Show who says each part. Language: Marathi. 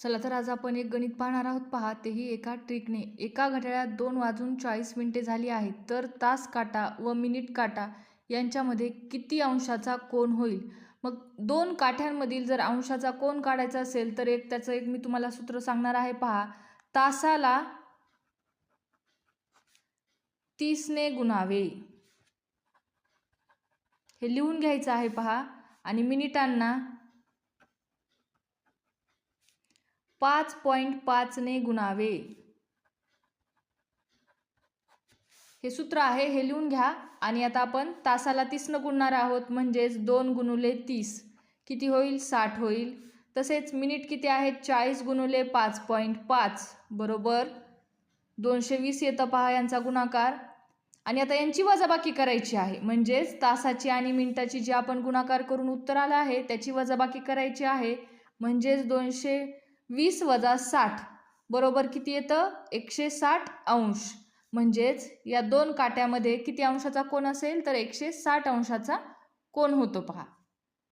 Speaker 1: चला तर आज आपण एक गणित पाहणार आहोत. पहा, तेही एका ट्रिकने. एका घड्याळात 2:40 झाली आहेत, तर तास काटा व मिनिट काटा यांच्यामध्ये किती अंशाचा कोन होईल? मग दोन काठ्यांमधील जर अंशाचा कोन काढायचा असेल तर त्याचं एक मी तुम्हाला सूत्र सांगणार आहे. पहा, तासाला 30ने गुणावे हे लिहून घ्यायचं आहे. पहा, आणि मिनिटांना 5.5ने गुणावे हे सूत्र आहे, हे लिहून घ्या. आणि आता आपण तासाला 30 गुणणार आहोत, म्हणजेच 2 गुणुले 30 किती होईल? 60 होईल. तसेच मिनिट किती आहेत? 40 गुणुले 5.5 बरोबर 220 येतं. पहा यांचा गुणाकार. आणि आता यांची वजाबाकी करायची आहे, म्हणजेच तासाची आणि मिनिटाची जी आपण गुणाकार करून उत्तर आलं आहे त्याची वजाबाकी करायची आहे. म्हणजेच 220 वजा 60 बरोबर किती येतं? 160 अंश. म्हणजेच या दोन काट्यामध्ये किती अंशाचा कोन असेल? तर 160 अंशाचा कोन होतो. पहा.